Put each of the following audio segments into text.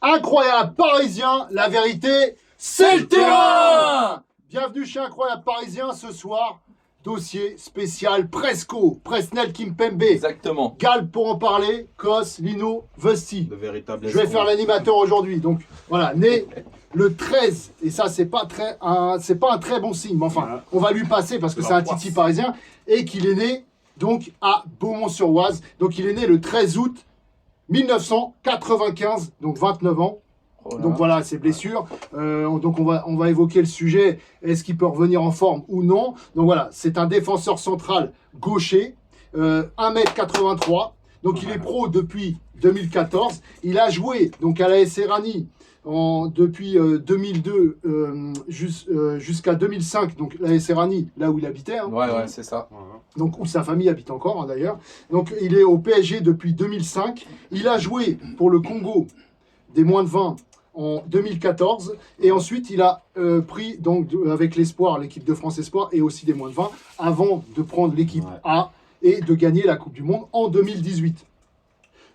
Incroyable Parisien, la vérité, c'est le terrain. Bienvenue chez Incroyable Parisien ce soir. Dossier spécial Presco, Presnel Kimpembe. Exactement. Gal pour en parler, Kos, Lino, Vesti. De véritable. Je vais faire l'animateur aujourd'hui. Donc voilà, né le 13, et ça c'est pas un très bon signe, mais enfin, on va lui passer parce que c'est un titi parisien, et qu'il est né donc à Beaumont-sur-Oise. Donc il est né le 13 août 1995, donc 29 ans. Oh là. Donc voilà, ses blessures. Donc on va évoquer le sujet. Est-ce qu'il peut revenir en forme ou non? Donc voilà, c'est un défenseur central gaucher, 1m83. Donc il est pro depuis 2014. Il a joué donc à l'AS Rani depuis 2002 jusqu'à 2005. Donc l'AS Rani, là où il habitait. Hein. Ouais, c'est ça. Donc où sa famille habite encore hein, d'ailleurs. Donc il est au PSG depuis 2005. Il a joué pour le Congo des moins de 20 en 2014 et ensuite il a pris donc avec l'espoir, l'équipe de France Espoir et aussi des moins de 20 avant de prendre l'équipe A et de gagner la Coupe du Monde en 2018.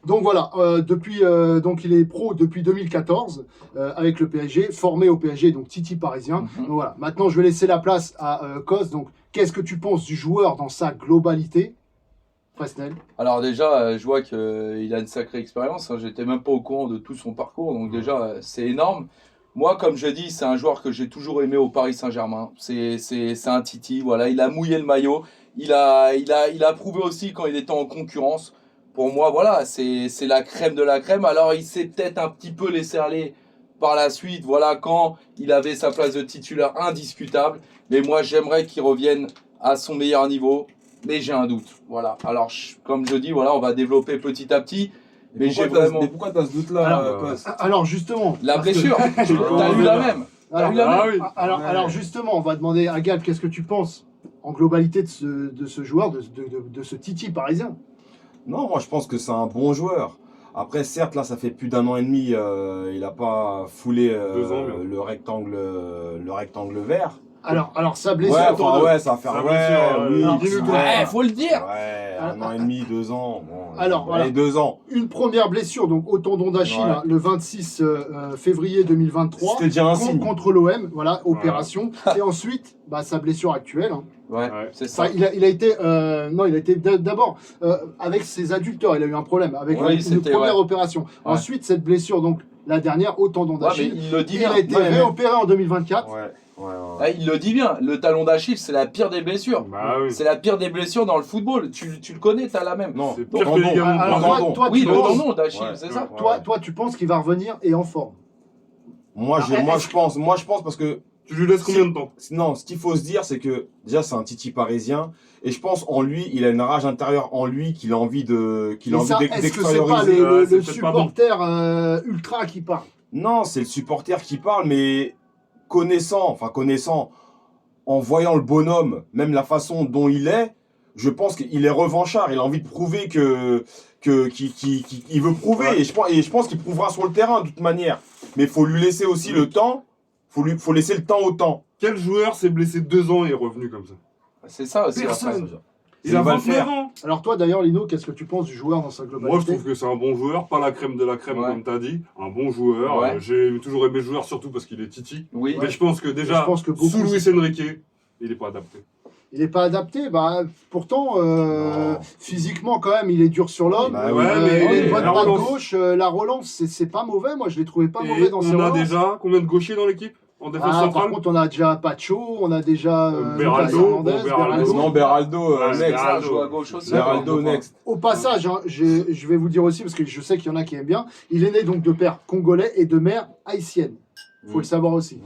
Donc voilà, donc il est pro depuis 2014 avec le PSG, formé au PSG, donc Titi parisien. Donc voilà, maintenant je vais laisser la place à Kos. Donc qu'est-ce que tu penses du joueur dans sa globalité, Presnel? Alors déjà, je vois qu'il a une sacrée expérience. Hein. J'étais même pas au courant de tout son parcours, donc déjà c'est énorme. Moi, comme je dis, c'est un joueur que j'ai toujours aimé au Paris Saint-Germain. C'est un Titi, voilà, il a mouillé le maillot. Il a prouvé aussi quand il était en concurrence. Pour moi, voilà, c'est la crème de la crème. Alors, il s'est peut-être un petit peu laissé aller par la suite, voilà, quand il avait sa place de titulaire indiscutable. Mais moi, j'aimerais qu'il revienne à son meilleur niveau. Mais j'ai un doute, voilà. Alors, comme je dis, voilà, on va développer petit à petit. Mais j'ai vraiment... Mais pourquoi t'as ce doute-là, Kos? Alors justement... La blessure, t'as eu la même. Alors justement, on va demander à Gal, qu'est-ce que tu penses en globalité de ce joueur, de ce Titi parisien? Non, moi je pense que c'est un bon joueur. Après, certes, là, ça fait plus d'1 an et demi, il n'a pas foulé le rectangle vert. Alors sa blessure... ça va faire... faut le dire. Ouais, 1 an et demi, 2 ans. Bon, alors, voilà. 2 ans. Une première blessure, donc au tendon d'Achille, hein, le 26 février 2023. C'était déjà un signe. Contre l'OM, voilà, opération. Et ensuite, sa blessure actuelle. Hein. Ouais, c'est ça. Il a été, d'abord avec ses adducteurs, il a eu un problème avec une première opération. Ouais. Ensuite, cette blessure, donc la dernière au tendon d'Achille, il a été réopéré en 2024. Il le dit bien, le talon d'Achille, c'est la pire des blessures. C'est la pire des blessures dans le football. Tu le connais, t'as la même. Non, c'est pire que les ligaments. Oui, le tendon d'Achille, c'est ça. Toi, tu penses qu'il va revenir et en forme? Moi, je pense parce que... Tu lui laisses combien de temps? Non, ce qu'il faut se dire, c'est que déjà c'est un Titi parisien et je pense en lui, il a une rage intérieure en lui qu'il a envie d'extérioriser. Est-ce que c'est pas le supporter ultra qui parle? Non, c'est le supporter qui parle, mais connaissant, en voyant le bonhomme, même la façon dont il est, je pense qu'il est revanchard. Il a envie de prouver qu'il veut prouver et je pense qu'il prouvera sur le terrain de toute manière. Mais il faut lui laisser aussi le temps. Faut laisser le temps au temps. Quel joueur s'est blessé 2 ans et est revenu comme ça? C'est ça aussi. Personne. Il a 29 ans. Alors toi d'ailleurs Lino, qu'est-ce que tu penses du joueur dans sa globalité? Moi je trouve que c'est un bon joueur, pas la crème de la crème comme tu as dit. Un bon joueur. J'ai toujours aimé le joueur surtout parce qu'il est Titi. Oui. Mais je pense que déjà, sous Luis Enrique, il n'est pas adapté. Il n'est pas adapté, pourtant, physiquement quand même, il est dur sur l'homme. Mais il a une bonne patte gauche, la relance, c'est pas mauvais, moi je l'ai trouvé pas mauvais dans ses relances. On a déjà combien de gauchers dans l'équipe en défense centrale? Par contre, on a déjà Pacho, on a déjà Beraldo. Non, Beraldo, next. Au passage, hein, je vais vous dire aussi, parce que je sais qu'il y en a qui aiment bien, il est né donc de père congolais et de mère haïtienne. Il faut le savoir aussi.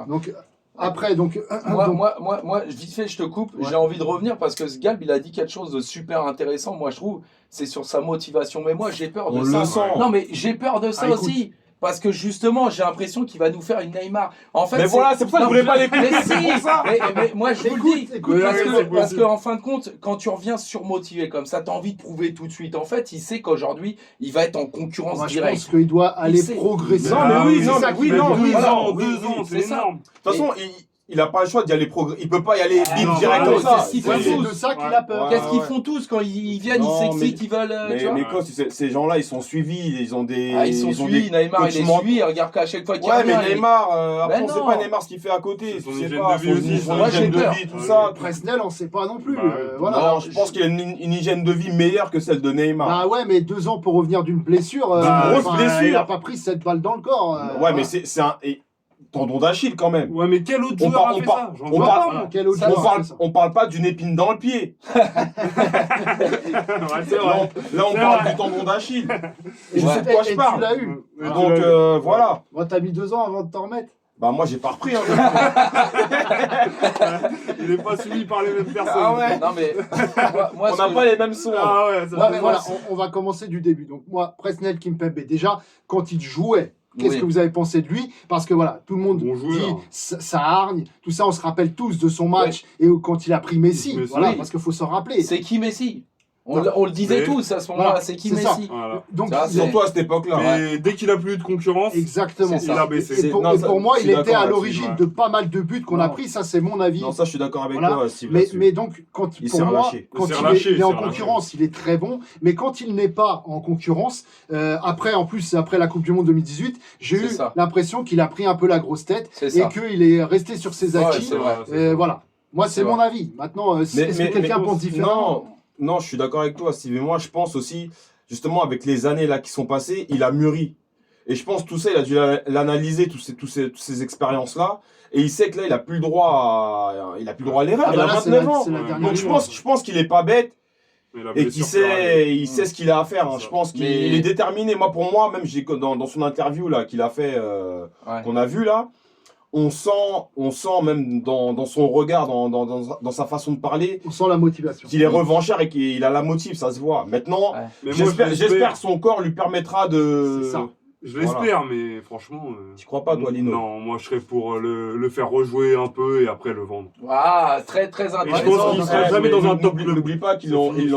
Donc... Après, donc... Moi, vite fait, je te coupe. J'ai envie de revenir parce que ce Galb, il a dit quelque chose de super intéressant. Moi, je trouve, c'est sur sa motivation. Mais moi, j'ai peur de ça. Le sent. Non, mais j'ai peur de ça aussi. Parce que justement, j'ai l'impression qu'il va nous faire une Neymar. En fait, mais voilà, c'est pour ça que je voulais pas l'écouter. Mais moi, je vous le dis. Parce que, en fin de compte, quand tu reviens surmotivé comme ça, tu as envie de prouver tout de suite. En fait, il sait qu'aujourd'hui, il va être en concurrence directe. Je pense qu'il doit aller progresser. Non, mais oui, 2 ans, c'est énorme. De toute façon, il a pas le choix d'y aller il peut pas y aller non, direct non, comme ça. c'est ce qu'ils font Ouais, c'est tous. de ça qu'il Ouais. a peur. Qu'est-ce qu'ils ouais. font tous quand ils viennent, Non, ils s'excitent, ils veulent. tu vois. Mais quoi, ces gens-là, ils sont suivis, ils ont des. Ah, ils sont ont suivis, des Neymar il est coachs suivi, regarde qu'à chaque fois qu'il Ouais, revient, mais Neymar, après, Ben on sait non. pas Neymar ce qu'il fait à côté. C'est son Tu sais hygiène pas, de vie aussi, son moi, hygiène j'ai de peur. vie, tout Ouais. ça. Presnel, on sait pas non plus. Bah ouais. Voilà. Non, je pense qu'il y a une hygiène de vie meilleure que celle de Neymar. Bah ouais, mais 2 ans pour revenir d'une blessure. D'une grosse enfin, blessure. Il a pas pris 7 balles dans le corps. Ouais, voilà. mais c'est un tendon d'Achille quand même. Ouais, mais quel autre On joueur parle- a on fait parle- ça J'en on vois parle- pas, moi. Quel autre Ça, joueur a fait ça On parle pas d'une épine dans le pied. Ouais, c'est vrai. Là, on C'est parle vrai. du tendon d'Achille. Et Je sais de quoi je tu parle. l'as eu. Ouais, tu Donc l'as eu. voilà. Moi, t'as mis 2 ans avant de t'en remettre. Bah moi j'ai pas repris. Hein. Il est pas suivi par les mêmes personnes. Ah ouais. Non mais moi On ce n'a que- pas les mêmes sons. hein. Ah ouais, ça Ouais, fait mais voilà, mal. on va commencer du début. Donc moi, Presnel Kimpembe, déjà, quand il jouait, qu'est-ce Oui. que vous avez pensé de lui? Parce que voilà, tout le monde Bon joueur. dit ça hargne, tout ça, on se rappelle tous de son match et quand il a pris Messi, Messi. voilà, Oui. parce qu'il faut s'en rappeler. c'est qui Messi Non. on le disait Mais- tous à ce moment-là, Voilà, c'est qui c'est ça. Messi Voilà. Donc, Ça, il- c'est- Surtout à cette époque-là. Mais dès qu'il a plus eu de concurrence, exactement. C'est il ça. a baissé. Et pour, Non, et ça, pour moi, je il suis était d'accord à là-dessus, l'origine ouais. de pas mal de buts qu'on a Non. pris, ça c'est mon avis. Non, ça je suis d'accord avec Voilà. toi, Steve. Mais, là-dessus. mais donc, quand, Il pour s'est moi, relâché. quand Il s'est il relâché, est en il s'est concurrence, il est très bon. Mais quand il n'est pas en concurrence, après, en plus, après la Coupe du Monde 2018, j'ai C'est eu ça. l'impression qu'il a pris un peu la grosse tête C'est et ça. qu'il est resté sur ses Ouais, acquis. c'est vrai. Voilà. Moi, c'est C'est mon vrai. avis. Maintenant, est-ce que quelqu'un pense différemment? Non, je suis d'accord avec toi, Steve. Et moi, je pense aussi, justement, avec les années là qui sont passées, il a mûri. Et je pense tout ça, il a dû l'analyser, toutes ces expériences-là. Et il sait que là, il a plus le droit à l'erreur. Ah Il bah a là, c'est 29 la- ans. c'est la Ouais. dernière Donc je ligne. pense qu'il est pas bête Mais la et blessure qu'il peut arriver. il sait ce qu'il a à faire. Hein. C'est Je ça. pense qu'il Mais- est déterminé. Moi, pour moi, même dans son interview là qu'il a fait, Ouais. qu'on a vu là, on sent même dans son regard, dans sa façon de parler, On sent la motivation. qu'il est revanchard et qu'il a la motive, ça se voit. Maintenant, Ouais. Mais moi, j'espère que son corps lui permettra de... C'est ça. Je l'espère, mais franchement. Tu crois pas, toi, Lino? Non, moi je serais pour le faire rejouer un peu et après le vendre. Ah, très très Et je intéressant. pense qu'il sera jamais mais dans un top n'oublie- club. N'oublie pas qu'ils C'est ont, fini, ils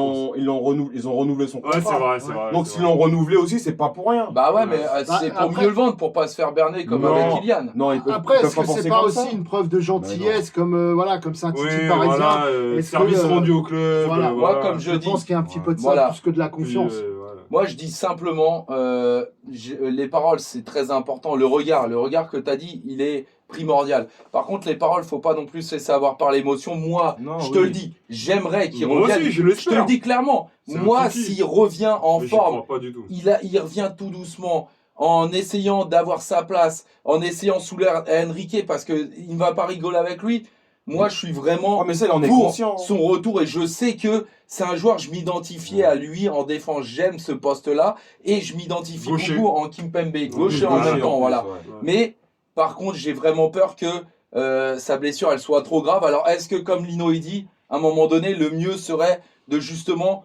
ont renouvelé son Ouais, contrat. c'est vrai, c'est vrai. Donc c'est s'ils vrai. l'ont renouvelé aussi, c'est pas pour rien. Bah ouais, mais Bah, c'est pour après- mieux le vendre, pour pas se faire berner comme Non. avec Kylian. Non, ils peuvent, Après, ils peuvent est-ce que penser c'est pas comme aussi ça. une preuve de gentillesse comme c'est un Oui, Titi parisien? voilà, Est-ce service que, rendu au club. voilà. Moi, comme je Je dis, pense qu'il y a un petit peu de ça, Voilà. plus que de la puis, confiance. voilà. Moi, je dis simplement, les paroles, c'est très important. Le regard que tu as dit, il est primordial. Par contre, les paroles, faut pas non plus se laisser avoir par l'émotion. Moi, Non, je te oui. le dis, j'aimerais qu'il Moi revienne. aussi, je Je te l'espère. le dis clairement. C'est un Moi, kiki. s'il revient en Mais j'y forme, crois pas du tout. il revient tout doucement, en essayant d'avoir sa place, en essayant sous l'air à Enrique, parce qu'il ne va pas rigoler avec lui. Moi, je suis vraiment Oh, mais ça, il en est pour conscient. son retour, et je sais que c'est un joueur, je m'identifiais à lui en défense, j'aime ce poste-là, et je m'identifie Gaucher. beaucoup en Kimpembe, gaucher en gaucher, même temps, en plus, voilà. ouais. Ouais. Mais par contre, j'ai vraiment peur que sa blessure, elle soit trop grave. Alors, est-ce que, comme Lino il dit, à un moment donné, le mieux serait de justement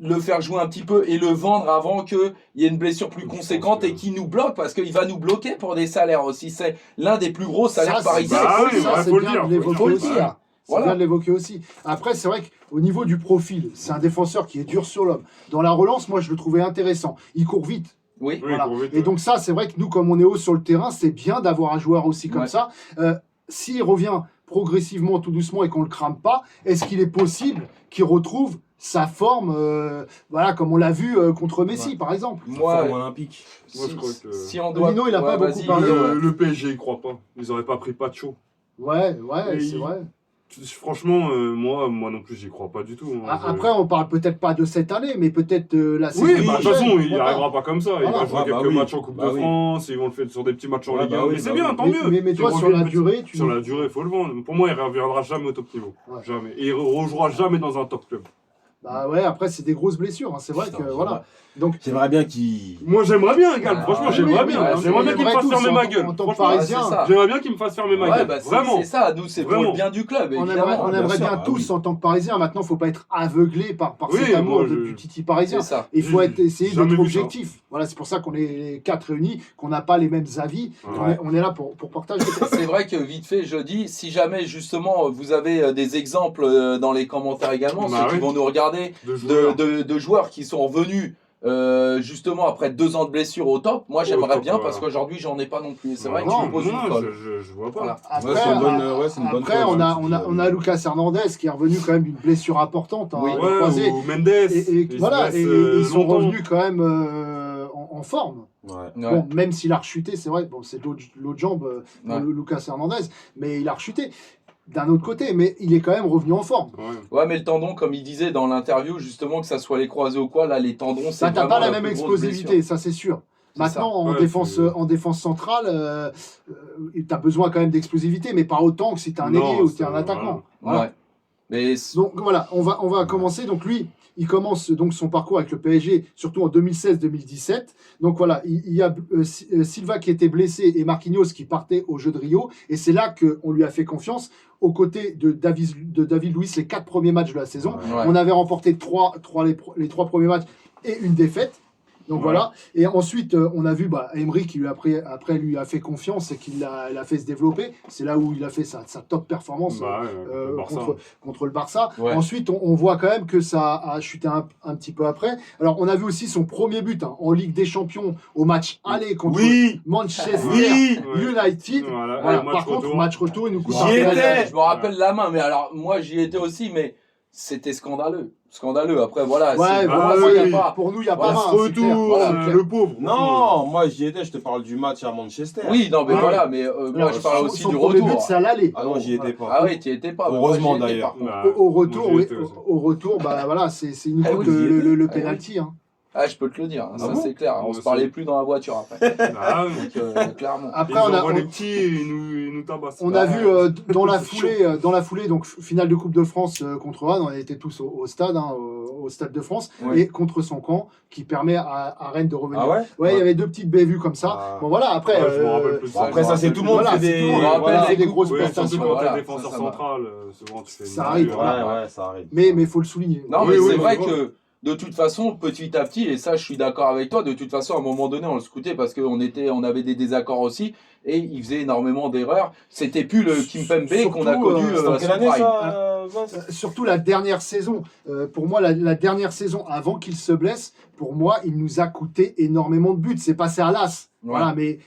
le faire jouer un petit peu et le vendre avant qu'il y ait une blessure plus Je pense conséquente que- et qu'il nous bloque, parce qu'il va nous bloquer pour des salaires aussi. C'est l'un des plus gros salaires Ça, parisiens. Bah c'est- oui, ça, ouais, c'est faut le bien dire, de l'évoquer faut le aussi. dire. Hein. C'est Voilà. bien de l'évoquer aussi. Après, c'est vrai qu'au niveau du profil, c'est un défenseur qui est dur sur l'homme. Dans la relance, moi, je le trouvais intéressant. Il court vite. Oui. Oui, Voilà. pour vite, Et donc ça, c'est vrai que nous, comme on est haut sur le terrain, c'est bien d'avoir un joueur aussi comme Ouais. ça. S'il revient progressivement, tout doucement, et qu'on le crame pas, est-ce qu'il est possible qu'il retrouve sa forme, voilà, comme on l'a vu contre Messi, par exemple? Moi, Forme olympique. Moi, je crois que- si on doit... Lino, il a pas beaucoup vas-y, parlé, Lino, Le, le PSG, il croit pas. Ils auraient pas pris Pacho. Ouais, Et c'est il- vrai. Franchement, moi non plus, j'y crois pas du tout. hein. Après, on parle peut-être pas de cette année, mais peut-être la saison Oui, bah, de toute prochaine, façon, il n'y voilà. arrivera pas comme ça. Il Voilà. va jouer Ah, bah quelques oui. matchs en Coupe Bah de oui. France, ils vont le faire sur des petits matchs en Ouais, Ligue bah 1. oui, Mais c'est bah bien, oui. tant mieux. Mais toi, Il sur revient la petit- durée, tu... Sur la durée, il faut le vendre. Pour moi, il ne reviendra jamais au top niveau. Ouais. Jamais. Et il ne rejouera jamais dans un top club. Bah ouais, après, c'est des grosses blessures, hein, c'est vrai Putain, que, voilà. Donc, J'aimerais bien qu'il... Moi, j'aimerais bien, Gal. Ah, Franchement, oui, j'aimerais oui, bien. ouais, J'aimerais bien qu'il me fasse tous, fermer ma gueule. En tant que Franchement, Parisien, ouais, c'est ça. j'aimerais bien qu'il me fasse fermer ma Ouais, gueule. bah, c'est Vraiment. ça, nous, c'est pour Vraiment. le bien du club, on évidemment. aimerait bien bien sûr, ah tous, oui. en tant que Parisien, maintenant, il ne faut pas être aveuglé par Oui, cet amour moi, du Titi parisien. C'est ça. Il faut J'ai essayer jamais d'être vu ça. objectif. Voilà, c'est pour ça qu'on est les 4 réunis, qu'on n'a pas les mêmes avis. Ouais. On est là pour partager. C'est vrai que vite fait, je dis, si jamais justement vous avez des exemples dans les commentaires également, Bah ceux qui oui. vont nous regarder, De joueurs. de joueurs qui sont revenus justement après 2 ans de blessure au top, moi j'aimerais top, bien voilà. parce qu'aujourd'hui j'en ai pas non plus. Et c'est vrai que Non, tu me poses une colle. je vois pas. Voilà. Après, c'est une bonne après, chose, on hein, a, on a Lucas Hernandez qui est revenu quand même d'une blessure importante, Oui. le croisé. ou Mendes. Et il voilà, se et blesse, ils sont longtemps. revenus quand même en forme. Ouais. Ouais. Bon, même s'il a rechuté, c'est vrai, bon, c'est de l'autre jambe pour Ouais. Lucas Hernandez, mais il a rechuté d'un autre côté, mais il est quand même revenu en forme. Ouais, mais le tendon, comme il disait dans l'interview, justement, que ça soit les croisés ou quoi, là, les tendons, c'est Bah, t'as vraiment pas la la même plus grosse explosivité, blessure. ça c'est sûr. C'est Maintenant, ça. en défense centrale, tu as besoin quand même d'explosivité, mais pas autant que si tu es un Non, ailier ou tu es c'est- un attaquant. Ouais. Voilà. Mais Donc voilà, on va commencer. Donc lui, il commence donc son parcours avec le PSG, surtout en 2016-2017. Donc voilà, il y a Silva qui était blessé et Marquinhos qui partait au jeu de Rio. Et c'est là qu'on lui a fait confiance aux côtés de David Luiz les 4 premiers matchs de la saison. Ouais. On avait remporté les 3 premiers matchs et une défaite. Donc Ouais. voilà. Et ensuite, on a vu Emery qui lui après lui a fait confiance et qui l'a fait se développer. C'est là où il a fait sa top performance Bah, le Barça. contre le Barça. Ouais. Ensuite, on voit quand même que ça a chuté un petit peu après. Alors, on a vu aussi son premier but en Ligue des Champions au match aller contre Oui, Manchester oui. United. Voilà. Voilà, Et par contre, match retour, il nous coûte J'y un étais. penalty. je me rappelle la main, mais alors, moi, j'y étais aussi, mais c'était scandaleux. Scandaleux. Après, voilà. Ouais, c'est- bah, pour moi, oui, il y a pas. pour nous, il n'y a Voilà, pas ce main, c'est clair. Retour, Voilà, c'est clair. le pauvre. Non, moi j'y étais, je te parle du match à Manchester. Oui, non, mais Ouais. voilà, mais moi, Alors, je parle son- aussi son du premier retour. but, c'est à l'aller. Ah non, j'y étais pas. Ah oui, tu étais pas. mais moi, Heureusement, j'y étais, d'ailleurs. par contre. Bah, Au retour, moi, j'y oui, étais aussi. au retour, voilà, il nous Ah coûte oui, j'y étais. le Ah penalty. Hein. Ah, je peux te le dire, hein, ça bon c'est clair. On Moi se aussi. parlait plus dans la voiture après. Ah, oui. Donc, clairement. Après, Ils on a, envoient les petits et ils nous tabassent. on a Ouais. vu dans la foulée, donc finale de Coupe de France contre Rennes, on était tous au stade, au Stade de France, Ouais. et contre son camp, qui permet à Rennes de revenir. Ah ouais Ouais, il y avait 2 petites bévues comme ça. Ah. Bon voilà, après, Ouais, je me rappelle plus. Bon, après, ça, c'est tout le monde Voilà, fait c'est des. tout le monde. Je me rappelle voilà. c'est des coups, grosses Oui, prestations. surtout quand Voilà, t'es défenseur ça va. central, souvent tu fais Ça une arrive. erreur. Ouais, ça arrive. Mais il faut le souligner. Non, Oui, mais oui, c'est oui, vrai oui. que de toute façon, petit à petit, et ça je suis d'accord avec toi, de toute façon, à un moment donné, on le scoutait parce qu'on avait des désaccords aussi, et il faisait énormément d'erreurs. C'était plus le Kimpembe qu'on a Surtout, connu c'était En à quelle son année prime. ça, Vince Surtout la dernière saison. Pour moi, la dernière saison, avant qu'il se blesse, pour moi, il nous a coûté énormément de buts. C'est passé à l'as. Ouais. Voilà, mais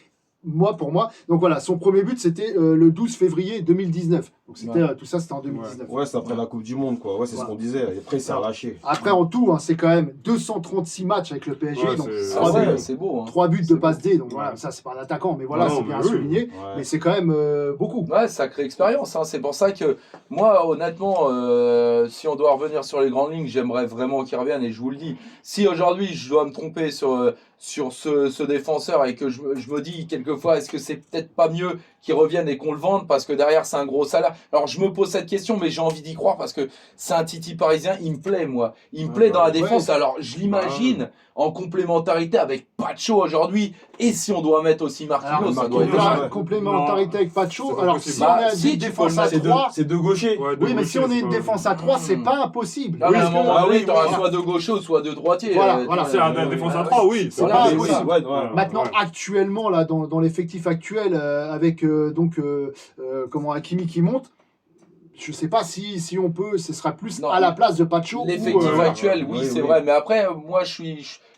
pour moi. Donc voilà, son premier but, c'était le 12 février 2019. Donc c'était tout ça, c'était en 2019. Ouais, c'est après la Coupe du Monde, quoi. Ouais, c'est ce qu'on disait. Et après, c'est relâché. Après, en tout, c'est quand même 236 matchs avec le PSG. Ouais, donc c'est- 3 Ah buts, ouais, c'est beau. Hein. 3 buts de C'est passe beau. D. Donc voilà, Ouais. ça, c'est pas un attaquant, mais voilà, Non, c'est bien mais oui. souligné. Ouais. Mais c'est quand même beaucoup. Ouais, sacrée expérience. Hein. C'est pour ça que moi, honnêtement, si on doit revenir sur les grandes lignes, j'aimerais vraiment qu'il revienne. Et je vous le dis, si aujourd'hui je dois me tromper sur ce défenseur et que je me dis quelquefois, est-ce que c'est peut-être pas mieux qu'il revienne et qu'on le vende parce que derrière c'est un gros salaire. Alors je me pose cette question, mais j'ai envie d'y croire parce que c'est un Titi parisien. Il me plaît, moi. Il me Ouais, plaît bah, dans la ouais. défense. Alors je l'imagine en complémentarité avec Pacho aujourd'hui. Et si on doit mettre aussi Marquinhos, Alors, ça doit être Marquinhos, dingue. ouais. complémentarité avec Pacho. C'est pas Alors, possible. si on Bah, a si, une tu défense peux à le mettre. 3, C'est deux gauchers. Ouais, de oui, mais si gaucher, on est c'est une pas- défense à 3, c'est pas impossible. Non, mais à un Parce que- moment Ah donné, oui, tu auras oui. soit deux gauchers ou soit deux droitiers. Voilà, voilà. C'est un défense à ouais. 3, oui. C'est Voilà, pas c'est impossible. ça. Ouais, ouais. Maintenant, Ouais. actuellement, là, dans l'effectif actuel, avec Hakimi qui monte, je sais pas si on peut, ce sera plus Non, à la place de Pacho. L'effectif ou, actuel, oui, oui, c'est oui. vrai. Mais après, moi, je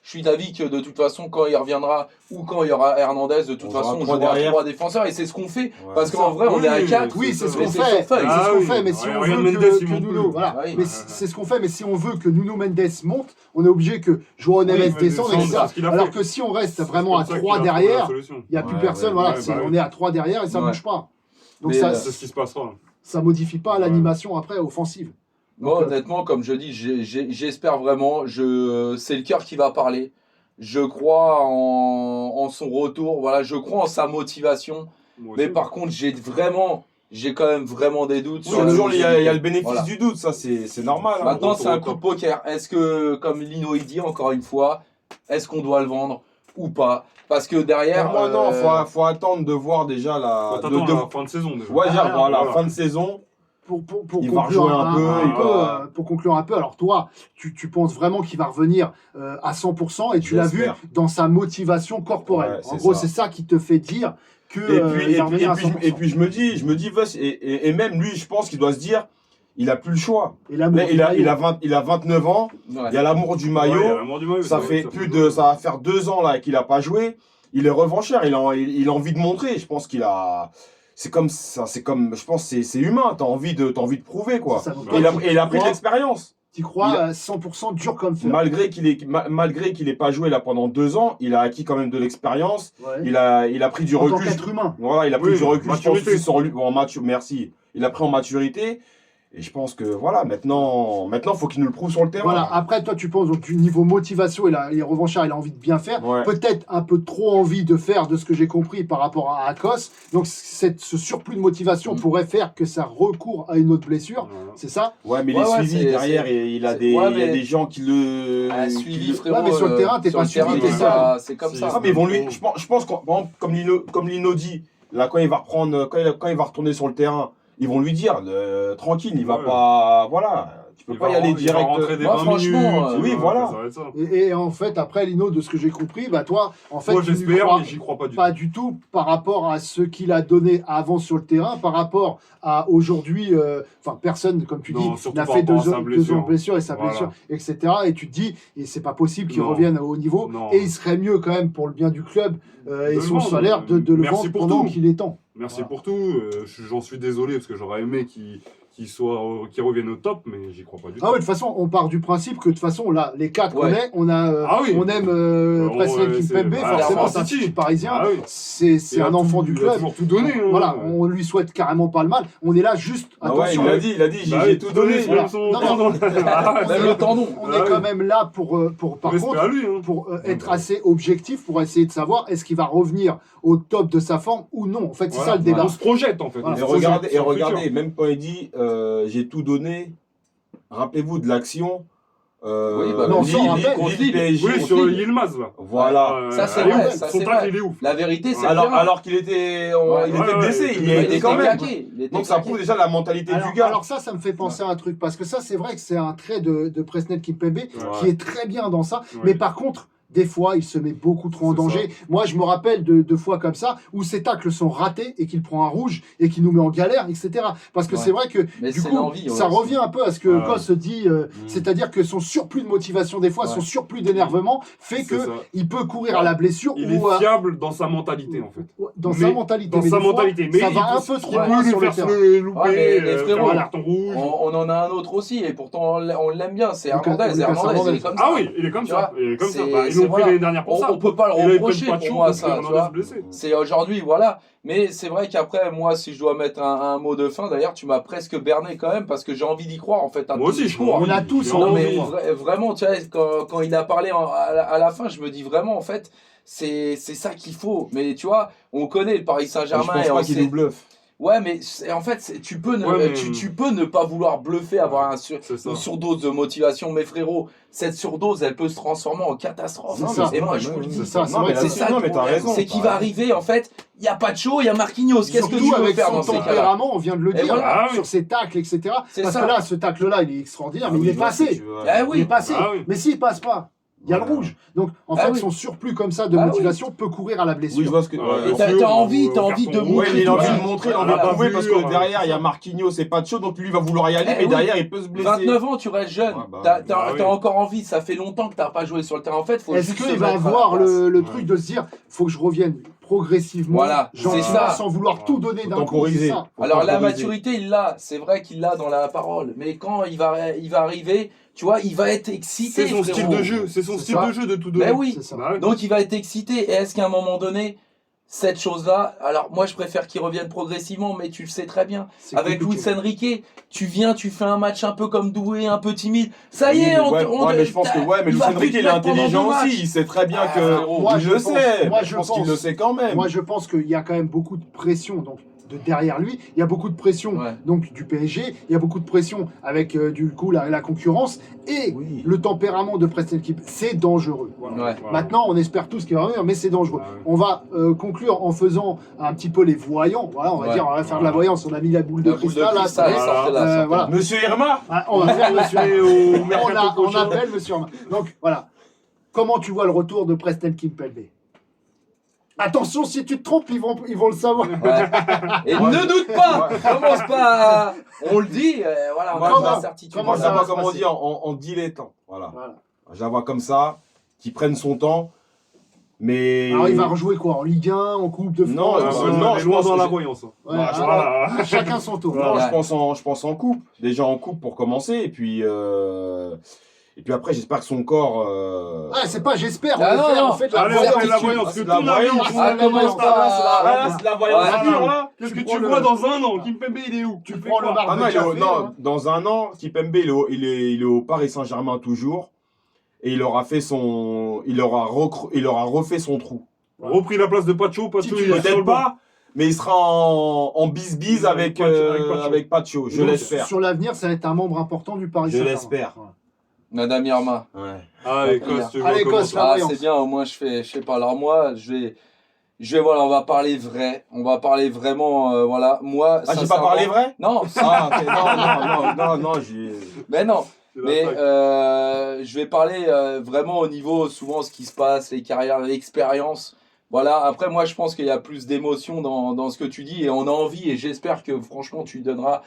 suis d'avis que de toute façon, quand il reviendra ou quand il y aura Hernandez, de toute On façon, aura on trois jouera derrière. 3 défenseurs. Et c'est ce qu'on fait. Ouais. Parce C'est qu'en ça. vrai, on est à Oui, 4. Oui, c'est ce Mais qu'on c'est fait. sur feuille. C'est ce Ah qu'on oui. fait, mais si Ouais, on regarde veut Mendes, que il monte Nuno, plus. voilà, Ah oui. mais c'est ce qu'on fait, mais si on veut que Nuno Mendes monte, on est obligé que Joao Neves mais descende, descende, etc. c'est ce qu'il a Alors fait. que si on reste C'est vraiment à comme ça 3 qu'il a trouvé la derrière, solution. il n'y a plus Ouais, personne, ouais, voilà, ouais, bah on oui. est à 3 derrière et ça Ouais. bouge pas. Donc Mais, ça, C'est ce qui se passera. ça modifie pas Ouais. l'animation après offensive. Moi, Donc, honnêtement, comme je dis, j'espère vraiment. C'est le cœur qui va parler. Je crois en son retour. Voilà, je crois en sa motivation. Moi Mais aussi. par contre, j'ai quand même vraiment des doutes Oui, sur toujours, il y a le bénéfice Voilà. du doute, ça c'est normal. hein. Maintenant, retour c'est un au coup de top. poker. Est-ce que, comme Lino il dit encore une fois, est-ce qu'on doit le vendre ou pas? Parce que derrière. Pour moi, non, faut attendre de voir déjà la. Faut attendre la fin de saison déjà. Ouais, dire, voilà, Voilà. fin de saison. pour Il va conclure rejouer un peu, il va- pour conclure un peu, alors toi, tu penses vraiment qu'il va revenir à 100% et tu l'as vu J'espère. dans sa motivation corporelle. Ouais, En c'est gros, ça. c'est ça qui te fait dire que Et puis, il va revenir à 100%. je me dis, Vos, et même lui, je pense qu'il doit se dire, il a plus le choix. Et l'amour Là, du maillot. il a 29 ans, Ouais. il y a l'amour du maillot. Ouais, il y a l'amour du maillot, Ça c'est fait vrai, ça va faire 2 ans là qu'il n'a pas joué. Il est revanchard, il a envie de montrer. Je pense qu'il a. C'est comme ça, je pense que c'est humain. T'as envie de prouver quoi. C'est ça, donc Et il a, toi, et il a tu pris de crois- l'expérience. Tu crois 100% dur comme fer. Malgré qu'il ait pas joué là pendant 2 ans, il a acquis quand même de l'expérience. Ouais. Il a pris du En tant recul. qu'être humain. Voilà, il a pris Oui, du recul. Je pense maturité. aussi sur lui. Merci. Il a pris en maturité. Et je pense que voilà, maintenant, faut qu'il nous le prouve sur le terrain. Voilà, après toi tu penses donc du niveau motivation, il est revanchard, il a envie de bien faire, Ouais. peut-être un peu trop envie de faire de ce que j'ai compris par rapport à Akos, donc ce surplus de motivation pourrait faire que ça recourt à une autre blessure, Voilà. c'est ça? Ouais, mais Ouais, il est ouais, suivi c'est- derrière c'est- et il a c'est- des, ouais, il y a mais- des gens qui le. Ah, qui suivi, le- frérot. Ouais, mais sur le terrain, t'es sur pas le terrain, suivi, t'es c'est ça. pas- c'est comme Si, ça. Ah, mais ils vont lui. Je pense par exemple, comme Lino dit, là, quand il va reprendre, quand il va retourner sur le terrain, ils vont lui dire, tranquille, il va Ouais. pas. Voilà. Tu peux Il pas va y aller il va direct. rentrer des Moi, 20 franchement, minutes, oui, voilà. ça va être ça. Et en fait après Lino, de ce que j'ai compris, bah toi en fait Moi tu n'y j'espère, crois mais j'y crois pas du pas tout. du tout par rapport à ce qu'il a donné avant sur le terrain, par rapport à aujourd'hui, enfin personne comme tu Non, dis surtout n'a par fait rapport à 2 sa ans blessure. de blessure et sa Voilà. blessure, etc. Et tu te dis, et c'est pas possible qu'il Non. revienne au haut niveau, Non. et il serait mieux quand même pour le bien du club et De son le vendre. salaire de le Merci vendre pour pendant tout. qu'il est temps. Merci Voilà. pour tout. J'en suis désolé parce que j'aurais aimé qu'il revienne au top, mais j'y crois pas du tout. Ah ouais, de toute façon, on part du principe que de toute façon, là, les 4 qu'on Ouais. est, on a, Ah oui. on aime Ouais, Presnel Kimpembe, c'est- forcément, ah, c'est un City. petit parisien, Ah oui. c'est Il a un enfant tout- du Il a club. toujours tout donné. hein. Voilà, on lui souhaite carrément pas le mal. On est là juste, Ah ouais, attention, il a dit, j'ai Bah j'ai oui, tout donné. même voilà. son Non, tendon. Ah ouais, Même c'est- le tendon. on Ah est quand oui. même là par Respect contre, à lui. hein. pour être assez objectif, pour essayer de savoir est-ce qu'il va revenir au top de sa forme ou non. En fait, c'est Voilà. ça le débat. On se projette en fait. Voilà. Et On se projette regardez, sur le futur. même quand il dit j'ai tout donné, rappelez-vous de l'action. Oui, bah, non, on s'en rappelle. contre Lille. PSG. Oui, sur Yilmaz là. Voilà. Ça, c'est il est vrai, ouf. ça, Son c'est tacle, vrai. il est ouf. La vérité, c'est Alors, bien. alors qu'il était, Ouais, il était ouais, blessé, ouais. il y a Il été était quand même. claqué, il était Donc ça claqué. prouve déjà la mentalité Alors, du gars. alors ça me fait penser à un truc, parce que ça, c'est vrai que c'est un trait de Presnel Kimpembe qui est très bien dans ça, Ouais. mais par contre, des fois, il se met beaucoup trop en C'est danger. Moi, je me rappelle de fois comme ça, où ses tacles sont ratés et qu'il prend un rouge et qu'il nous met en galère, etc. Parce que Ouais. c'est vrai que, Mais du c'est coup, l'envie, ouais, ça c'est- revient un peu à ce que Ouais. Kos dit, c'est-à-dire que son surplus de motivation, des fois, Ouais. son surplus d'énervement, fait C'est ça. qu'il peut courir à la blessure Il est ou fiable dans sa mentalité en fait. dans Mais- sa mentalité. Dans mais sa des fois, mentalité. Mais ça il va un peut- peu trop il peut loin lui sur le faire terrain. se louper, Ouais, mais les faire frérots, un carton rouge. On en a un autre aussi, et pourtant on l'aime bien, c'est Lucas- Hernandez. Lucas Hernandez, il Hernandez. est comme ça. Ah oui, il est comme Tu ça. vois, Il est comme ça. c'est- Bah, ils c'est l'ont pris voilà. l'année dernière pour ça. On peut pas le Il avait reprocher pas de pour chaud moi, parce que ça, tu Hernandez vois. se blessait. C'est aujourd'hui, voilà. Mais c'est vrai qu'après, moi, si je dois mettre un mot de fin, d'ailleurs, tu m'as presque berné quand même, parce que j'ai envie d'y croire, en fait. à Moi tout aussi, je discours. crois. On a tous J'ai Non, envie. mais envie. vraiment, tu vois, quand il a parlé à la fin, je me dis vraiment, en fait, c'est ça qu'il faut. Mais tu vois, on connaît le Paris Je Saint-Germain. pense et on pas qu'il sait- nous bluffe. Ouais, mais en fait, tu peux Ouais, mais- tu peux ne pas vouloir bluffer, avoir C'est ça. une surdose de motivation. Mais frérot, cette surdose, elle peut se transformer en catastrophe. C'est ça. Et moi, je vous le dis. C'est ça, c'est Non, vrai mais que C'est là-dessus, ça non, le mais t'as problème. raison. C'est qu'il va arriver, en fait, il n'y a pas de show, il y a Marquinhos. Qu'est-ce que Surtout tu veux avec faire son dans ces cas-là? tempérament, on vient de le Et dire, voilà. Ah oui. sur ses tacles, etc. C'est Parce ça. que là, ce tacle-là, il est extraordinaire, mais Ah il oui, est moi, si passé. tu veux. Ah Il oui. est passé. Ah oui. Mais s'il passe pas, il y a le Voilà. rouge. Donc, en Ah fait, oui. son surplus comme ça de Ah motivation peut courir à la blessure. Oui, je vois ce que. Ouais, Et ouais. t'as Au envie, au t'as envie de carton Ouais, montrer mais il a tout envie ça. de montrer, il a envie Voilà, de prouver la parce bavure, que derrière, il y a c'est ça. Marquinhos, c'est pas de chaud, donc lui, il va vouloir y aller, Eh mais oui. derrière, il peut se blesser. 29 ans, tu restes jeune. Ouais, bah, T'as bah oui. encore envie. Ça fait longtemps que t'as pas joué sur le terrain. En fait, faut Est-ce juste qu'il se va mettre à la avoir place. le Ouais. truc de se dire, faut que je revienne progressivement, Voilà, c'est gentiment, ça. sans vouloir tout donner Faut d'un coup, c'est temporiser. ça. Faut Alors la temporiser. maturité, il l'a. C'est vrai qu'il l'a dans la parole. Mais quand il va arriver, tu vois, il va être excité. C'est son style frérot. de jeu. C'est son C'est style ça. de jeu de tout donner. Mais oui. C'est ça. Bah oui. Donc il va être excité. Et est-ce qu'à un moment donné, cette chose-là, alors moi je préfère qu'il revienne progressivement, mais tu le sais très bien. C'est Avec compliqué. Luis Enrique, tu viens, tu fais un match un peu comme Doué, un peu timide. Ça y est, mais je pense que ouais, mais il Luis va plus Enrique te il est mettre pendant intelligent 2 matchs. aussi, il sait très bien Ah, que frérot. Moi, il je le pense- sait. moi, Je je pense qu'il pense- le sait quand même. Moi, je pense qu'il y a quand même beaucoup de pression donc, de derrière lui. Il y a beaucoup de pression Ouais. donc, du PSG. Il y a beaucoup de pression avec du coup la concurrence. Et Oui. le tempérament de Presnel Kimpembe, c'est dangereux. Voilà. Ouais. Voilà. Maintenant, on espère tous qu'il va revenir, mais c'est dangereux. Ah ouais. On va conclure en faisant un petit peu les voyants. Voilà, on va Ouais. dire, on va faire de la voyance. On a mis la boule de La boule de cristal. Là, cristal, ça y est. sortez-la, Euh, sortez-la. voilà. Monsieur Irma, Ah, on va faire monsieur. Et au on, mercato on prochain. appelle monsieur. Donc voilà. Comment tu vois le retour de Presnel Kimpembe? Attention, si tu te trompes, ils vont le savoir. Ouais. Et ne doute pas, commence pas à... On le dit, voilà, on Moi, a comment- la certitude. comment Moi, je ça la va vois, se comme on passer dit, en dilettant. Voilà. Voilà. Je la vois comme ça, qui prenne son temps. Mais. Alors, il va rejouer quoi? En Ligue 1, en Coupe de Non, France? non, je je loin pense dans que la j'ai- voyance. Ouais, Bah, alors, voilà. chacun son tour. Non, Ouais. je pense en coupe. Déjà en coupe pour commencer. Et puis après, j'espère que son corps. Ah, c'est pas j'espère, Ah, on non, fait, non. on fait de la Allez, on fait voyance. de la voyance. c'est Que de la ton avis, voyance. on Ah, fait commence la pas. voyance, là. Là, c'est la voyance Ouais. pure, là. Qu'est-ce que Tu tu prends vois le- dans un an? Kimpembe, il est où? Tu fais prends le quoi? bar. Ah non, Café, non, hein. dans un an, Kimpembe, il est au Paris Saint-Germain toujours. Et il aura refait son trou. Repris la place de Pacho, Pacho, il est sur le Peut-être banc. pas, mais il sera en bis-bis avec Pacho. Je Donc, l'espère. Sur l'avenir, ça va être un membre important du Paris Je Saint-Germain. l'espère. Voilà. Madame Irma. Ouais. Ah, Écosse, tu vois Allez, comment Écosse, ça la Ah, voyance. c'est bien, au moins je sais pas. Alors moi, voilà, on va parler vrai. On va parler vraiment, voilà. Moi, Ah, j'ai pas sincèrement- parlé vrai? Non, Ah, ok, non, mais non. C'est Mais l'attaque. je vais parler vraiment au niveau, souvent, ce qui se passe, les carrières, l'expérience. Voilà, après, moi, je pense qu'il y a plus d'émotion dans ce que tu dis et on a envie et j'espère que, franchement, tu donneras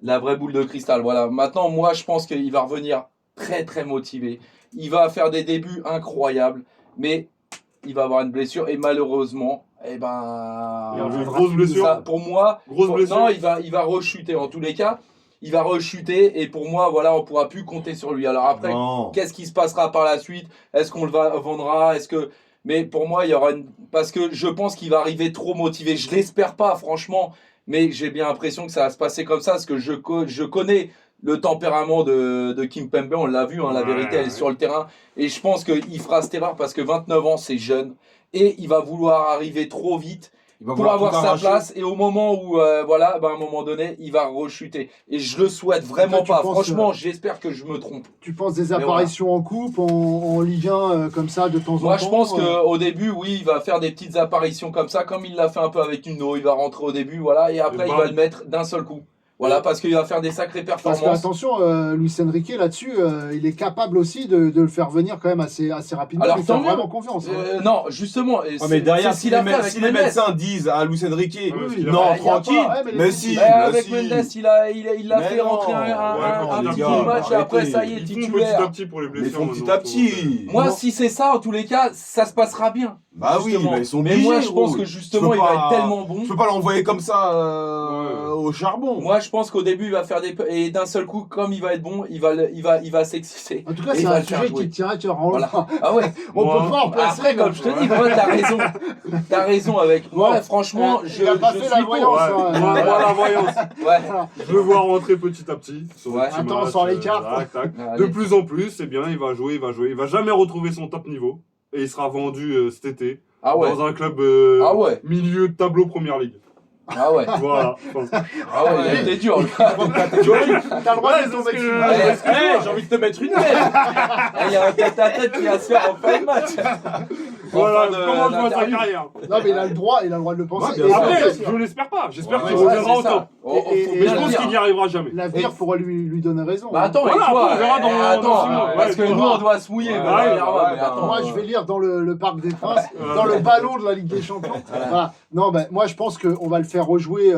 la vraie boule de cristal. Voilà, maintenant, moi, je pense qu'il va revenir très, très motivé. Il va faire des débuts incroyables, mais il va avoir une blessure et malheureusement, eh ben, Il y a une grosse blessure. ça, pour moi, Grosse blessure. non, il va rechuter en tous les cas. Il va rechuter et pour moi, voilà, on pourra plus compter sur lui. Alors après, non. qu'est-ce qui se passera par la suite? Est-ce qu'on le vendra? Mais pour moi, il y aura parce que je pense qu'il va arriver trop motivé. Je l'espère pas, franchement, mais j'ai bien l'impression que ça va se passer comme ça parce que je connais le tempérament de Kimpembe. On l'a vu, hein, la Ouais, vérité, elle est ouais. sur le terrain. Et je pense qu'il fera cette erreur parce que 29 ans, c'est jeune et il va vouloir arriver trop vite Il va pour vouloir avoir tout sa arracher. place et au moment où voilà, à un moment donné, il va rechuter. Et je le souhaite vraiment Toi, tu pas. penses, Franchement, j'espère que je me trompe. Tu penses des Mais apparitions en coupe, en Ligue 1, comme ça, de temps en temps? Moi, je pense qu'au début, oui, il va faire des petites apparitions comme ça, comme il l'a fait un peu avec Nuno. Il va rentrer au début, voilà, et après, il va le mettre d'un seul coup. Voilà, parce qu'il va faire des sacrées Parce que performances. attention, Luis Enrique là-dessus, il est capable aussi de le faire venir quand même assez rapidement. Alors, lui faire tant mieux. vraiment confiance. Hein. Non, justement. Ah, mais derrière, c'est si ce qu'il a les, fait avec si les Mendes. médecins disent à Luis Enrique, oui, non, il y a tranquille, pas, ouais, mais les mais mecs, si, Avec si. Mendes, il l'a Mais fait non, rentrer un les petit gars, match et après, arrêtez. ça y est, Ils font petit titulaire. à petit pour les Ils blessures. font petit maintenant, à petit. Moi, Non. si c'est ça, en tous les cas, ça se passera bien. Bah oui, justement. mais ils sont Mais obligés, moi, je pense gros. que justement, Tu il peux va pas- être tellement bon. Tu peux pas l'envoyer comme ça Ouais. au charbon. Moi, je pense qu'au début, il va faire des. Et d'un seul coup, comme il va être bon, il va s'exciter. En tout cas, Et c'est il va un le faire sujet jouer. qui tient à cœur. On Voilà. Ah ouais. on Moi, peut pas en placer. Après, comme je te dis, moi, t'as raison. T'as raison avec moi. Bon, Franchement, il a pas fait la suis voyance. pour. Ouais, hein. moi, la voyance. Ouais. Je le vois rentrer petit à petit. Sur Ouais. le petit Attends, match, sans les cartes. tac, tac. Allez. De plus en plus, c'est bien, il va jouer. Il va jamais retrouver son top niveau. Et il sera vendu cet été Ah ouais. dans un club Ah ouais. milieu de tableau première ligue. Ah ouais. Voilà. Ah ouais, il a été dur. Le gars. T'as le droit Ouais, de c'est tomber ce que dessus. je- Ouais. Eh, j'ai envie de te mettre une tête. Il y a un tête-à-tête qui va se faire en fin de match. Voilà, En fin de- comment je vois sa d'interview. carrière. Non, mais il a le droit de le penser. Ouais, bien Et sûr. Après, après, je l'espère pas. J'espère Ouais, qu'il Ouais, reviendra au c'est ça. top. Oh, faut Et- bien Mais je le pense dire. qu'il n'y arrivera jamais. l'avenir pourra lui donner raison. Bah attends, Voilà, et toi, après, on verra dans attends, 6 mois. parce Ouais, que tu nous verras. on doit se mouiller, Ouais, mais ouais, clairement, ouais, mais bah, attends. Moi, je vais lire dans le Parc des Princes, Ouais. dans le ballon de la Ligue des Champions. Voilà. Voilà. Non, ben, moi, je pense qu'on va le faire rejouer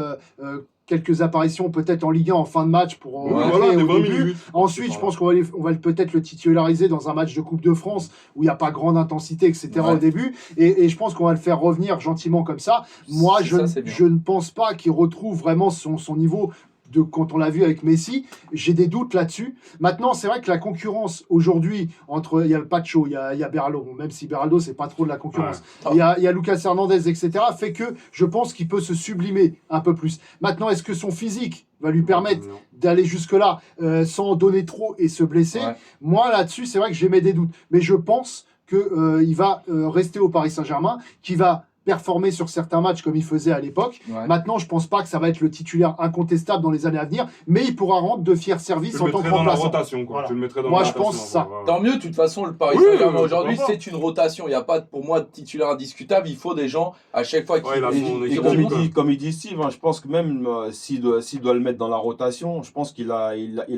quelques apparitions, peut-être en Ligue 1 en fin de match pour Oui, rentrer voilà, des au 20 début. minutes. Ensuite, je pense qu'on va peut-être le titulariser dans un match de Coupe de France où il n'y a pas grande intensité, etc. Ouais. au début. Et je pense qu'on va le faire revenir gentiment comme ça. Moi, C'est ça, c'est bien. je ne pense pas qu'il retrouve vraiment son niveau de quand on l'a vu avec Messi. J'ai des doutes là-dessus. Maintenant, c'est vrai que la concurrence aujourd'hui entre il y a Pacho, il y a Beraldo, bon, même si Beraldo c'est pas trop de la concurrence. Ouais. Il y a Lucas Hernandez, etc. fait que je pense qu'il peut se sublimer un peu plus. Maintenant, est-ce que son physique va lui permettre d'aller jusque-là sans donner trop et se blesser? Ouais. Moi, là-dessus, c'est vrai que j'ai mes des doutes. Mais je pense qu'il va rester au Paris Saint-Germain, qu'il va performer sur certains matchs comme il faisait à l'époque. Ouais. Maintenant, je pense pas que ça va être le titulaire incontestable dans les années à venir, mais il pourra rendre de fiers Tu services le en tant mettrais que dans la remplaçant. rotation, quoi. Voilà. Tu le mettrais dans Moi, la je rotation, pense ça. voilà. Tant mieux, de toute façon, le Paris Oui, Saint-Germain aujourd'hui, pourquoi pas. c'est une rotation. Il n'y a pas, pour moi, de titulaire indiscutable. Il faut des gens, à chaque fois, qui Ouais, il a son Et équipe comme type, il dit Steve, hein, je pense que même s'il doit le mettre dans la rotation, je pense qu'il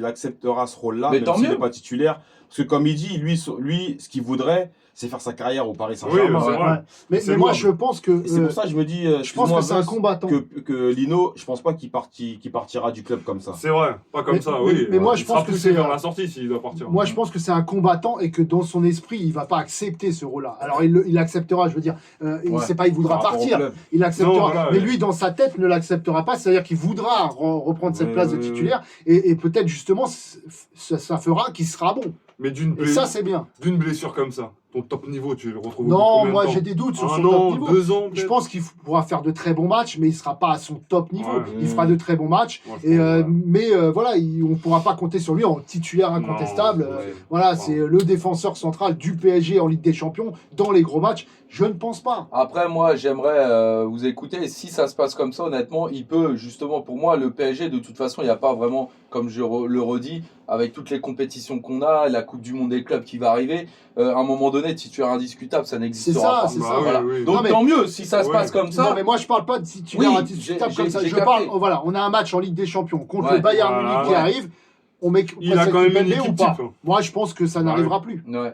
acceptera ce rôle-là, Mais même tant s'il mieux. n'est pas titulaire. Parce que comme il dit, lui, ce qu'il voudrait, c'est faire sa carrière au Paris Oui, Saint-Germain. c'est vrai. Mais moi, je pense que. Et c'est pour ça que je me dis, je pense que c'est un Vincent, combattant. que Lino, je pense pas qu'il partira du club comme ça. C'est vrai, pas comme ça, oui. Mais moi, je Il sera pense que poussé c'est. vers la sortie s'il doit partir. Moi, je pense que c'est un combattant et que dans son esprit, il va pas accepter ce rôle-là. Alors, il acceptera, je veux dire. Il sait pas, il voudra Par rapport au partir. club. Il acceptera. Non, voilà, mais ouais. lui, dans sa tête, ne l'acceptera pas. C'est-à-dire qu'il voudra reprendre cette place de titulaire. Et peut-être, justement, ça fera qu'il sera bon. Mais Et ça, c'est bien. d'une blessure comme ça, ton top niveau, tu le retrouves au bout de Non, combien de moi, temps j'ai des doutes sur Un son an, top niveau. 2 ans, Je peut-être. pense qu'il pourra faire de très bons matchs, mais il ne sera pas à son top niveau. Ouais. Il fera de très bons matchs. Moi, je Et, pense, ouais. mais voilà, on ne pourra pas compter sur lui en titulaire incontestable. Non, ouais. Voilà, Ouais. c'est le défenseur central du PSG en Ligue des Champions dans les gros matchs. Je ne pense pas. Après, moi, j'aimerais vous écouter. Si ça se passe comme ça, honnêtement, il peut, justement, pour moi, le PSG, de toute façon, il n'y a pas vraiment, comme je le redis, avec toutes les compétitions qu'on a, la Coupe du Monde des clubs qui va arriver, à un moment donné, titulaire indiscutable, ça n'existera pas. C'est Bah ça. oui, Voilà. oui. Donc, Non, mais- tant mieux si ça se Ouais. passe comme ça. Non, mais moi, je parle pas de titulaire Oui, indiscutable j'ai- comme ça. j'ai Je capté. parle, voilà, on a un match en Ligue des Champions contre Ouais. le Bayern Voilà, Munich qui ouais. arrive. On met Il a quand même une Kimpembe ou équipe pas. type. Moi, je pense que ça n'arrivera plus. Ouais.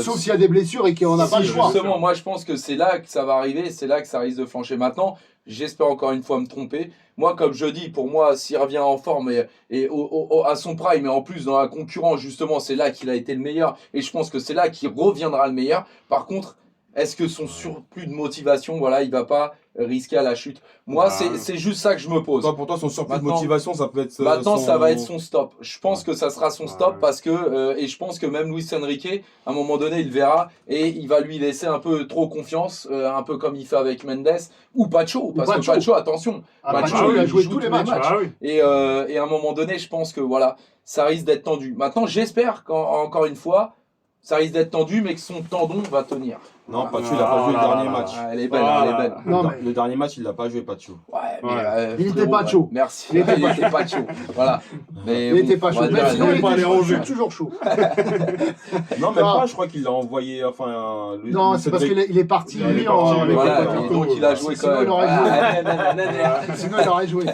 Sauf s'il y a des blessures et qu'on n'a pas le Si, choix. Justement, moi je pense que c'est là que ça va arriver, c'est là que ça risque de flancher. Maintenant, j'espère encore une fois me tromper. Moi, comme je dis, pour moi, s'il revient en forme et à son prime, et en plus dans la concurrence, justement, c'est là qu'il a été le meilleur. Et je pense que c'est là qu'il reviendra le meilleur. Par contre, est-ce que son surplus de motivation, voilà, il va pas risquer à la chute? Moi, Ouais. c'est juste ça que je me pose. Toi, pour toi, son surplus de Maintenant- motivation, ça peut être. Maintenant, ça va être son stop. Je pense Ouais. que ça sera son stop Ouais. parce que, et je pense que même Luis Enrique, à un moment donné, il verra et il va lui laisser un peu trop confiance, un peu comme il fait avec Mendes ou Pacho. Parce Pacho. que Pacho, attention, Ah, Pacho, Pacho, il a il joué joue tous les tous les matchs. matchs. Ah oui. Et à un moment donné, je pense que voilà, ça risque d'être tendu. Maintenant, j'espère qu'encore une fois, ça risque d'être tendu, mais que son tendon va tenir. Non, Voilà. Pacho, il a pas joué le dernier match. Ah, elle est belle, Ah elle est là belle. là. Non, Le- mais- Le dernier match, il l'a pas joué, Pacho. Ouais, mais, Ouais. Il était frérot, pas chaud. ouais, merci. Il était Il était pas chaud. Voilà. Mais Il bon, n'était pas on chaud. va dire, Même sinon, il il pas était les chaud. ranger. Toujours chaud. Non, même Non. pas, je crois qu'il l'a envoyé. Enfin, Non, c'est parce qu'il est parti, Il est lui, parti, avec Voilà, les et Porto. donc il a joué Sinon, quand même. il aurait joué. Sinon, il aurait joué.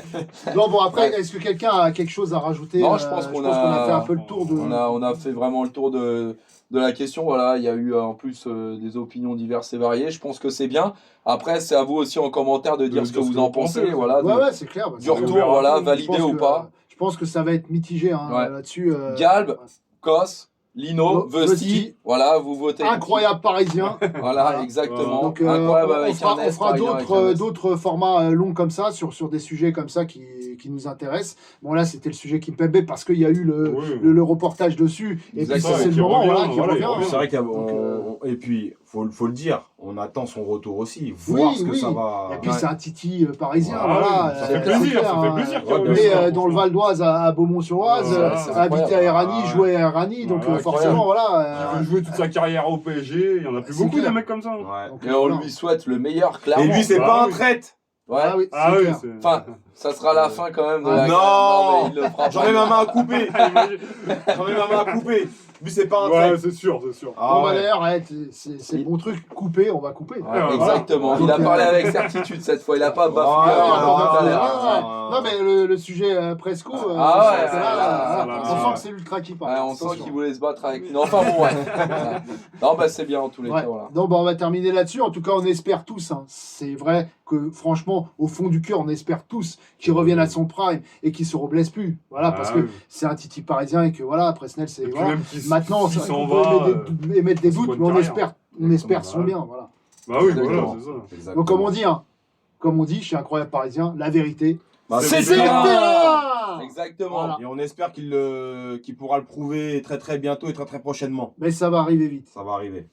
Bon, après, est-ce que quelqu'un a quelque chose à rajouter? Non, je pense qu'on a fait un peu le tour de. on a fait vraiment le tour de la question. Voilà, il y a eu en plus des opinions diverses et variées. Je pense que c'est bien. Après, c'est à vous aussi en commentaire de dire ce que vous en pensez. Voilà, Ouais, ouais, c'est clair. du retour, voilà, validé ou pas. Je pense que ça va être mitigé hein, Ouais. là-dessus. Galb, Kos, Lino, Vesti. Vesti. Voilà, vous votez. Incroyable parisien. Voilà, exactement. Donc, Incroyable on avec fera, un S, on fera parisien avec un S. d'autres formats longs comme ça, sur des sujets comme ça qui nous intéressent. Bon, là, c'était le sujet Kimpembe parce qu'il y a eu le reportage dessus. Et puis, Exactement. c'est le Qui moment revient, voilà, qui voilà, il revient. revient. C'est vrai qu'il y a. Donc, Et puis, faut le dire, on attend son retour aussi. Voir ce que oui. ça va. Et puis, Ouais. c'est un titi parisien. Ah voilà, oui, ça fait c'est plaisir, clair, ça fait hein. plaisir. Ouais, bien Mais sûr. dans le Val d'Oise, à Beaumont-sur-Oise, Ouais, c'est habité à incroyable. Erani, Ah ouais. joué à Erani. Donc, Ouais, forcément, Il voilà. veut jouer toute sa carrière au PSG, il y en a plus C'est beaucoup clair. des mecs comme ça. hein. Ouais. donc, Et on voilà. lui souhaite le meilleur, clairement. Et lui, c'est Bah pas un oui. traite. Ouais. Ah oui, Ah c'est oui, clair. c'est. Enfin, ça sera la fin quand même de la Non. carrière. Mais il le fera J'en pas. ai ma main à couper. Imagine. J'en ai ma main à couper. Lui, c'est pas un Ouais, traite. c'est sûr, c'est sûr. Ah Bon, bah, ouais. d'ailleurs, c'est le bon truc. Couper, on va couper. Ouais, Ouais, exactement. voilà. Il a Donc, parlé avec certitude cette fois. Il a pas bafouillé. Ouais, comme tout à ouais, l'heure. ouais. Non, mais le sujet Presco, Ah ouais, là, ouais, là, ouais, on ouais. sent que c'est l'ultra qui parle. Ouais, on sent Attention. qu'il voulait se battre avec. Non, enfin bon, ouais. Voilà. Non, bah c'est bien en tous les Ouais. cas. Voilà. Donc, bah, on va terminer là-dessus. En tout cas, on espère tous. Hein. C'est vrai que, franchement, au fond du cœur, on espère tous qu'il revienne à son prime et qu'il se reblesse plus. Voilà, parce que oui. c'est un titi parisien et que, voilà, Presnel, c'est. Et puis Voilà. même qu'il Maintenant, s'il c'est s'en vrai qu'on va. peut émettre des c'est doutes, bonne mais on carrière. espère son Bah, bien. Voilà. Bah oui, Exactement. voilà, c'est ça. Exactement. Donc, comme on dit, hein, comme on dit chez Incroyable Parisien, la vérité. Bah, C'est C'est le terrain. terrain. Exactement. Voilà. Et on espère qu'il pourra le prouver très très bientôt et très très prochainement. Mais ça va arriver vite. Ça va arriver.